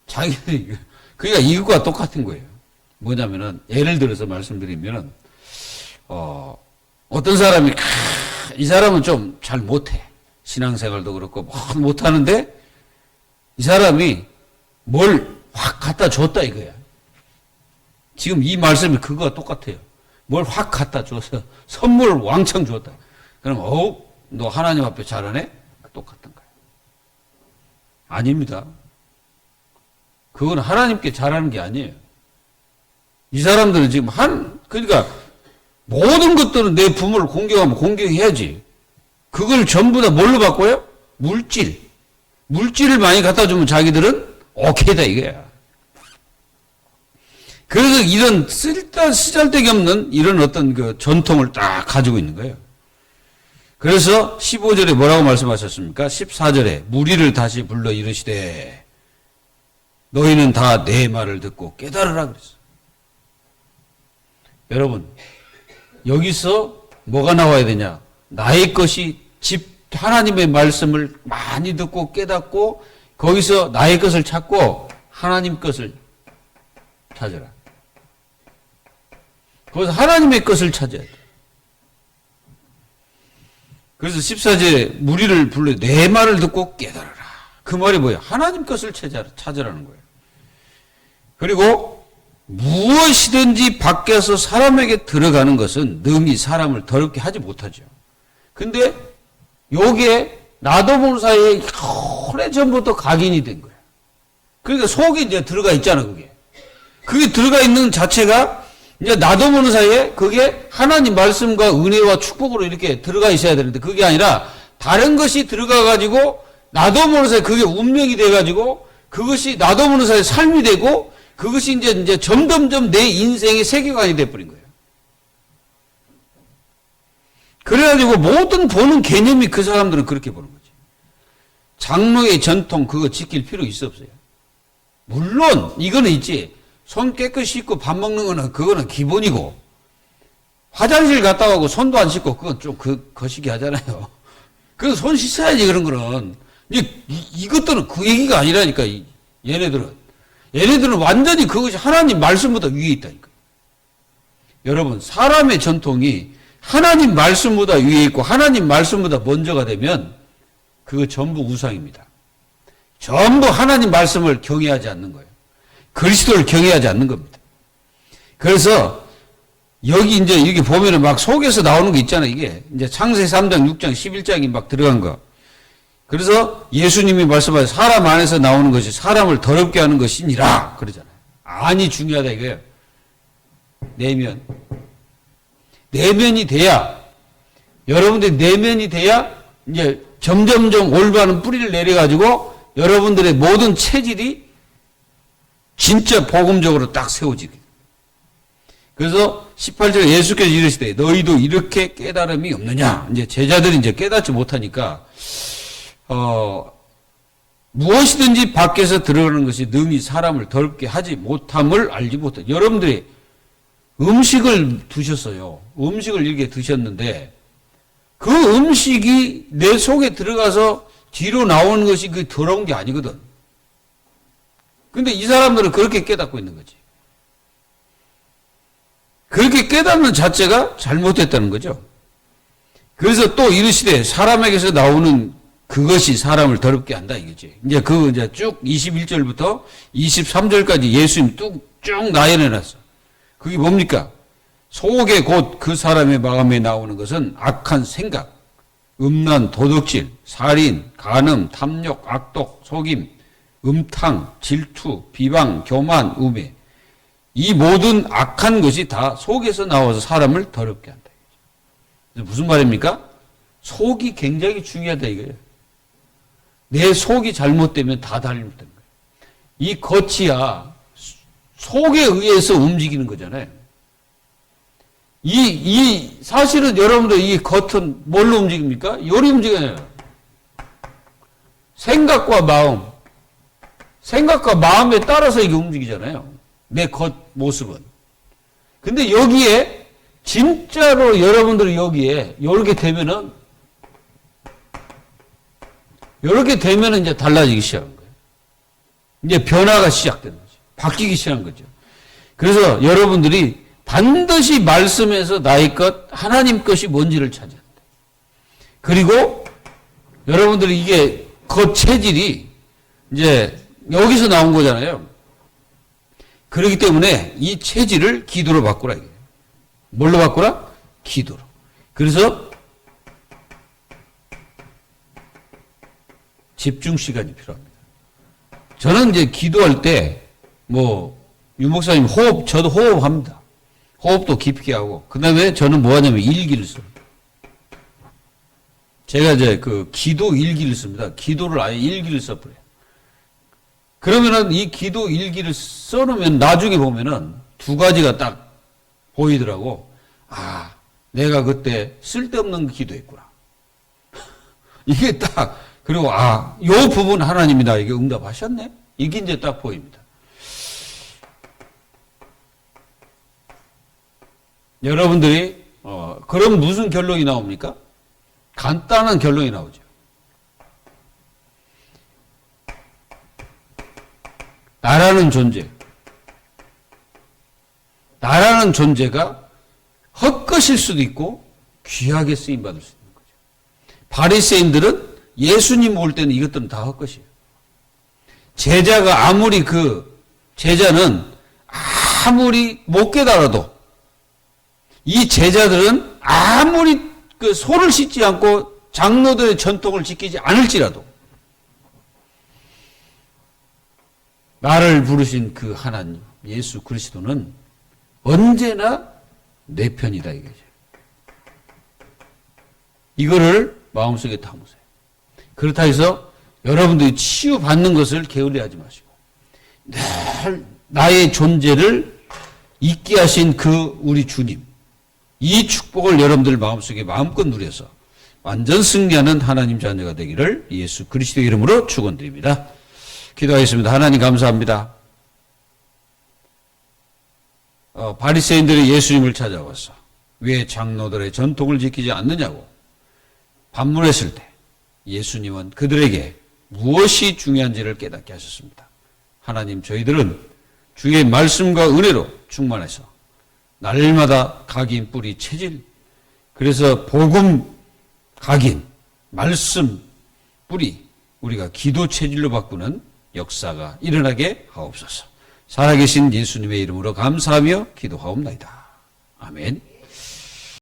자기들이 그러니까 이것과 똑같은 거예요. 뭐냐면은 예를 들어서 말씀드리면은 어떤 사람이 이 사람은 좀 잘 못해. 신앙생활도 그렇고 못하는데 이 사람이 뭘 확 갖다 줬다 이거야. 지금 이 말씀이 그거와 똑같아요. 뭘 확 갖다 줘서 선물을 왕창 줬다. 그럼 너 하나님 앞에 잘하네? 똑같은 거예요. 아닙니다. 그건 하나님께 잘하는 게 아니에요. 이 사람들은 지금 그러니까 모든 것들은 내 부모를 공경하면 공경해야지. 그걸 전부 다 뭘로 바꿔요? 물질을 많이 갖다 주면 자기들은 오케이다 이거야. 그래서 이런 쓰잘데기 없는 이런 어떤 그 전통을 딱 가지고 있는 거예요. 그래서 15절에 뭐라고 말씀하셨습니까? 14절에 무리를 다시 불러 이르시되 너희는 다 내 말을 듣고 깨달으라 그랬어. 여러분 여기서 뭐가 나와야 되냐? 나의 것이 하나님의 말씀을 많이 듣고 깨닫고 거기서 나의 것을 찾고 하나님 것을 찾아라. 거기서 하나님의 것을 찾아야 돼. 그래서 14절에 무리를 불러 내 말을 듣고 깨달아라. 그 말이 뭐예요? 하나님 것을 찾으라는 거예요. 그리고 무엇이든지 밖에서 사람에게 들어가는 것은 능히 사람을 더럽게 하지 못하죠. 근데 요게 나도 모르는 사이에 오래전부터 각인이 된 거예요. 그러니까 속에 이제 들어가 있잖아, 그게. 그게 들어가 있는 자체가 이제 나도 모르는 사이에 그게 하나님 말씀과 은혜와 축복으로 이렇게 들어가 있어야 되는데 그게 아니라 다른 것이 들어가가지고 나도 모르는 사이에 그게 운명이 돼가지고 그것이 나도 모르는 사이에 삶이 되고 그것이 이제 점점점 내 인생의 세계관이 돼버린 거예요. 그래가지고 모든 보는 개념이 그 사람들은 그렇게 보는 거지. 장로의 전통 그거 지킬 필요 있어 없어요? 물론 이거는 있지. 손 깨끗이 씻고 밥 먹는 거는 그거는 기본이고 화장실 갔다 가고 손도 안 씻고 그건 좀 거시기 하잖아요. 그건 손 씻어야지 그런 거는. 이것들은 그 얘기가 아니라니까 얘네들은 완전히 그것이 하나님 말씀보다 위에 있다니까. 여러분 사람의 전통이 하나님 말씀보다 위에 있고 하나님 말씀보다 먼저가 되면 그거 전부 우상입니다. 전부 하나님 말씀을 경외하지 않는 거예요. 그리스도를 경외하지 않는 겁니다. 그래서 여기 이제 이렇게 보면은 막 속에서 나오는 게 있잖아요. 이게 이제 창세기 3장, 6장, 11장이 막 들어간 거. 그래서 예수님이 말씀하신 사람 안에서 나오는 것이 사람을 더럽게 하는 것이니라 그러잖아요. 안이 중요하다 이거예요. 내면이 돼야 여러분들이 내면이 돼야 이제 점점점 올바른 뿌리를 내려가지고 여러분들의 모든 체질이 진짜 복음적으로 딱 세워지게. 그래서 18절에 예수께서 이르시되 너희도 이렇게 깨달음이 없느냐. 이제 제자들이 이제 깨닫지 못하니까 무엇이든지 밖에서 들어오는 것이 능히 사람을 더럽게 하지 못함을 알지 못해. 여러분들이 음식을 드셨어요. 음식을 이렇게 드셨는데 그 음식이 내 속에 들어가서 뒤로 나오는 것이 그 더러운 게 아니거든. 근데 이 사람들은 그렇게 깨닫고 있는 거지. 그렇게 깨닫는 자체가 잘못됐다는 거죠. 그래서 또 이르시되 사람에게서 나오는 그것이 사람을 더럽게 한다 이거지. 이제 쭉 21절부터 23절까지 예수님 쭉 나열해 놨어. 그게 뭡니까? 속에 곧 그 사람의 마음에 나오는 것은 악한 생각, 음란, 도둑질, 살인, 간음, 탐욕, 악독, 속임, 음탕, 질투, 비방, 교만, 우매. 이 모든 악한 것이 다 속에서 나와서 사람을 더럽게 한다. 그래서 무슨 말입니까? 속이 굉장히 중요하다 이거예요. 내 속이 잘못되면 다 잘못된 거예요. 이 겉이야 속에 의해서 움직이는 거잖아요. 사실은 여러분들 이 겉은 뭘로 움직입니까? 요리 움직여요. 생각과 마음. 생각과 마음에 따라서 이게 움직이잖아요. 내 겉 모습은. 근데 여기에, 진짜로 여러분들이 여기에, 요렇게 되면은 이제 달라지기 시작한 거예요. 이제 변화가 시작되는 거죠. 바뀌기 시작한 거죠. 그래서 여러분들이 반드시 말씀에서 나의 것, 하나님 것이 뭔지를 찾아야 돼. 그리고 여러분들이 이게 그 체질이 이제 여기서 나온 거잖아요. 그렇기 때문에 이 체질을 기도로 바꾸라 이거예요. 뭘로 바꾸라? 기도로. 그래서 집중 시간이 필요합니다. 저는 이제 기도할 때 유 목사님 저도 호흡합니다. 호흡도 깊게 하고, 그 다음에 저는 뭐 하냐면 일기를 써요. 제가 이제 기도 일기를 씁니다. 기도를 아예 일기를 써버려요. 그러면은 이 기도 일기를 써놓으면 나중에 보면은 두 가지가 딱 보이더라고. 아, 내가 그때 쓸데없는 기도했구나. 이게 딱, 그리고 요 부분 하나님이 나에게 응답하셨네? 이게 이제 딱 보입니다. 여러분들이 그럼 무슨 결론이 나옵니까? 간단한 결론이 나오죠. 나라는 존재가 헛것일 수도 있고 귀하게 쓰임받을 수 있는 거죠. 바리새인들은 예수님 올 때는 이것들은 다 헛것이에요. 제자는 아무리 못 깨달아도 이 제자들은 아무리 손을 씻지 않고 장로들의 전통을 지키지 않을지라도 나를 부르신 그 하나님 예수 그리스도는 언제나 내 편이다 이거죠. 이거를 마음속에 담으세요. 그렇다 해서 여러분들이 치유받는 것을 게을리하지 마시고 늘 나의 존재를 잊게 하신 그 우리 주님, 이 축복을 여러분들 마음속에 마음껏 누려서 완전 승리하는 하나님 자녀가 되기를 예수 그리스도의 이름으로 축원드립니다. 기도하겠습니다. 하나님 감사합니다. 바리새인들이 예수님을 찾아와서 왜 장로들의 전통을 지키지 않느냐고 반문했을 때 예수님은 그들에게 무엇이 중요한지를 깨닫게 하셨습니다. 하나님, 저희들은 주의 말씀과 은혜로 충만해서 날마다 각인, 뿌리, 체질, 그래서 복음, 각인, 말씀, 뿌리, 우리가 기도 체질로 바꾸는 역사가 일어나게 하옵소서. 살아계신 예수님의 이름으로 감사하며 기도하옵나이다. 아멘.